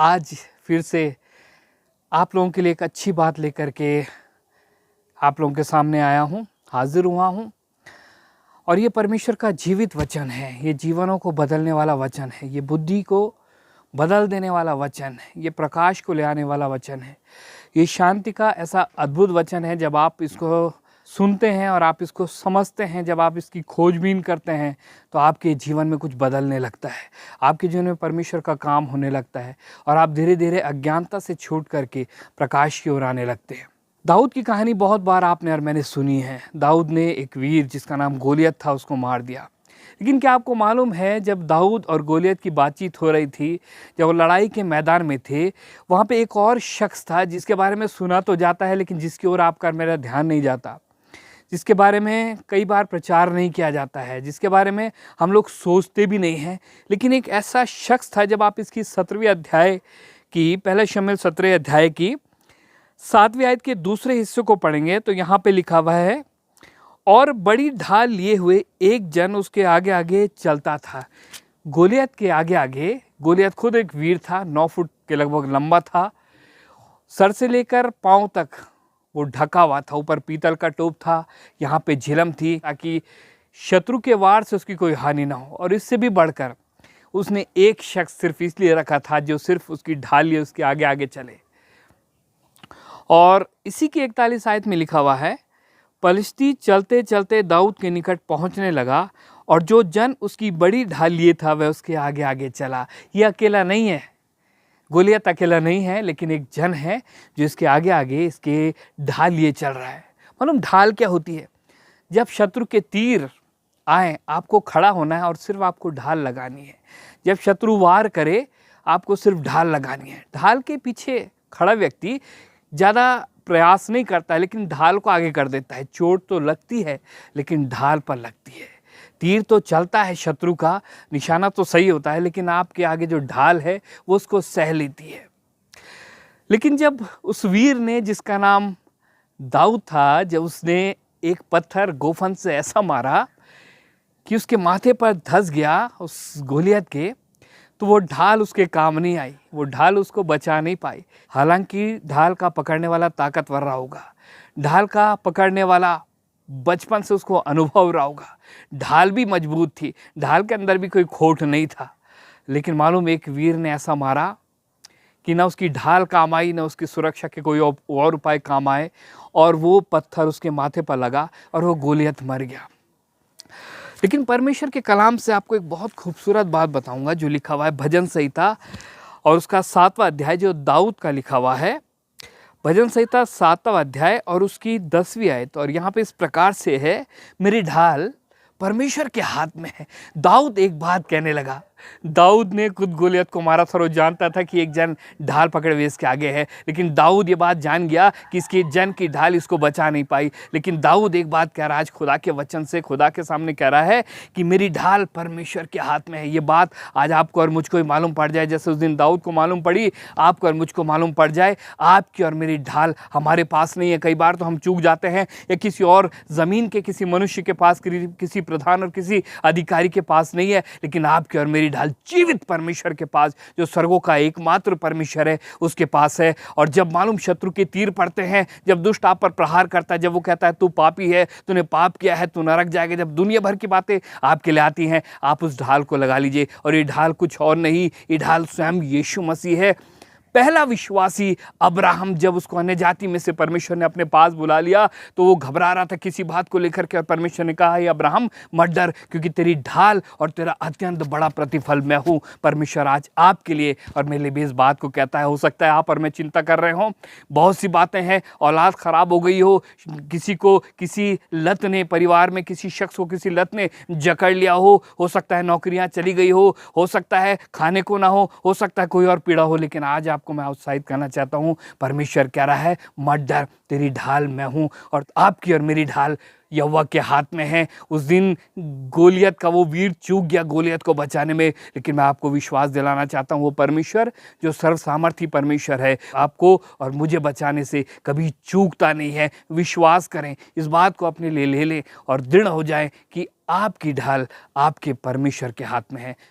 आज फिर से आप लोगों के लिए एक अच्छी बात लेकर के आप लोगों के सामने आया हूँ, हाजिर हुआ हूँ। और ये परमेश्वर का जीवित वचन है, ये जीवनों को बदलने वाला वचन है, ये बुद्धि को बदल देने वाला वचन है, ये प्रकाश को ले आने वाला वचन है, ये शांति का ऐसा अद्भुत वचन है। जब आप इसको सुनते हैं और आप इसको समझते हैं, जब आप इसकी खोजबीन करते हैं, तो आपके जीवन में कुछ बदलने लगता है, आपके जीवन में परमेश्वर का काम होने लगता है और आप धीरे धीरे अज्ञानता से छूट करके प्रकाश की ओर आने लगते हैं। दाऊद की कहानी बहुत बार आपने और मैंने सुनी है। दाऊद ने एक वीर जिसका नाम गोलियत था उसको मार दिया। लेकिन क्या आपको मालूम है, जब दाऊद और गोलियत की बातचीत हो रही थी, जब वो लड़ाई के मैदान में थे, वहाँ पे एक और शख्स था जिसके बारे में सुना तो जाता है लेकिन जिसकी ओर आपका मेरा ध्यान नहीं जाता, जिसके बारे में कई बार प्रचार नहीं किया जाता है, जिसके बारे में हम लोग सोचते भी नहीं हैं। लेकिन एक ऐसा शख्स था, जब आप इसकी 17वीं अध्याय की, पहले शमूएल 17 अध्याय की 7वीं आयत के दूसरे हिस्से को पढ़ेंगे तो यहाँ पे लिखा हुआ है, और बड़ी ढाल लिए हुए एक जन उसके आगे आगे चलता था। गोलियत के आगे आगे, गोलियत खुद एक वीर था, 9 फुट के लगभग लंबा था, सर से लेकर पांव तक वो ढका हुआ था, ऊपर पीतल का टोप था, यहाँ पे झिलम थी ताकि शत्रु के वार से उसकी कोई हानि ना हो। और इससे भी बढ़कर उसने एक शख्स सिर्फ इसलिए रखा था जो सिर्फ उसकी ढाल लिए उसके आगे आगे चले। और इसी की 41 आयत में लिखा हुआ है, पलिश्ती चलते चलते दाऊद के निकट पहुंचने लगा और जो जन उसकी बड़ी ढाल लिए था वह उसके आगे आगे चला। ये अकेला नहीं है, गोलियत अकेला नहीं है, लेकिन एक जन है जो इसके आगे आगे इसके ढाल लिए चल रहा है। मालूम ढाल क्या होती है? जब शत्रु के तीर आए, आपको खड़ा होना है और सिर्फ आपको ढाल लगानी है। जब शत्रु वार करे, आपको सिर्फ ढाल लगानी है। ढाल के पीछे खड़ा व्यक्ति ज़्यादा प्रयास नहीं करता है, लेकिन ढाल को आगे कर देता है। चोट तो लगती है लेकिन ढाल पर लगती है। तीर तो चलता है, शत्रु का निशाना तो सही होता है, लेकिन आपके आगे जो ढाल है वो उसको सह लेती है। लेकिन जब उस वीर ने, जिसका नाम दाऊद था, जब उसने एक पत्थर गोफन से ऐसा मारा कि उसके माथे पर धंस गया उस गोलियत के, तो वो ढाल उसके काम नहीं आई, वो ढाल उसको बचा नहीं पाई। हालांकि ढाल का पकड़ने वाला ताकतवर रहा होगा, ढाल का पकड़ने वाला बचपन से उसको अनुभव रहा होगा, ढाल भी मजबूत थी, ढाल के अंदर भी कोई खोट नहीं था। लेकिन मालूम एक वीर ने ऐसा मारा कि ना उसकी ढाल काम आई, ना उसकी सुरक्षा के कोई और उपाय काम आए, और वो पत्थर उसके माथे पर लगा और वो गोलियत मर गया। लेकिन परमेश्वर के कलाम से आपको एक बहुत खूबसूरत बात बताऊंगा जो लिखा हुआ है भजन संहिता और उसका 7वां अध्याय, जो दाऊद का लिखा हुआ है। भजन संहिता 7वां अध्याय और उसकी 10वीं आयत, और यहाँ पे इस प्रकार से है, मेरी ढाल परमेश्वर के हाथ में है। दाऊद एक बात कहने लगा, दाऊद ने खुद गोलियत को मारा था और जानता था कि एक जन ढाल पकड़े हुए इसके आगे है, लेकिन दाऊद ये बात जान गया कि इसके जन की ढाल इसको बचा नहीं पाई। लेकिन दाऊद एक बात कह रहा है, आज खुदा के वचन से खुदा के सामने कह रहा है कि मेरी ढाल परमेश्वर के हाथ में है। ये बात आज आपको और मुझको ही मालूम पड़ जाए, जैसे उस दिन दाऊद को मालूम पड़ी, आपको और मुझको मालूम पड़ जाए, आपकी और मेरी ढाल हमारे पास नहीं है। कई बार तो हम चूक जाते हैं, या किसी और ज़मीन के किसी मनुष्य के पास, किसी प्रधान और किसी अधिकारी के पास नहीं है, लेकिन आपकी और मेरी ढाल जीवित परमेश्वर के पास, जो स्वर्गों का एकमात्र परमेश्वर है, उसके पास है। और जब मालूम शत्रु के तीर पड़ते हैं, जब दुष्ट आप पर प्रहार करता है, जब वो कहता है तू पापी है, तूने पाप किया है, तू नरक जाएगा, जब दुनिया भर की बातें आपके लिए आती हैं, आप उस ढाल को लगा लीजिए। और ये ढाल कुछ और नहीं, ये ढाल स्वयं यीशु मसीह है। पहला विश्वासी अब्राहम, जब उसको अन्य जाति में से परमेश्वर ने अपने पास बुला लिया, तो वो घबरा रहा था किसी बात को लेकर के, और परमेश्वर ने कहा, अब्राहम मत डर, क्योंकि तेरी ढाल और तेरा अत्यंत बड़ा प्रतिफल मैं हूँ। परमेश्वर आज आपके लिए और मेरे लिए भी इस बात को कहता है। हो सकता है आप और मैं चिंता कर रहे हों, बहुत सी बातें हैं, औलाद खराब हो गई हो, किसी को किसी लत ने, परिवार में किसी शख्स को किसी लत ने जकड़ लिया हो सकता है नौकरियां चली गई हो सकता है खाने को ना हो सकता है कोई और पीड़ा हो, लेकिन आज आपको मैं उत्साहित करना चाहता हूं, परमेश्वर कह रहा है मत डर, तेरी ढाल मैं हूं, और आपकी और मेरी ढाल यहोवा के हाथ में है। उस दिन गोलियत का वो वीर चूक गया गोलियत को बचाने में, लेकिन मैं आपको विश्वास दिलाना चाहता हूँ, वो परमेश्वर जो सर्वसामर्थी परमेश्वर है, आपको और मुझे बचाने से कभी चूकता नहीं है। विश्वास करें, इस बात को अपने लिए ले लें और दृढ़ हो जाएं कि आपकी ढाल आपके परमेश्वर के हाथ में है।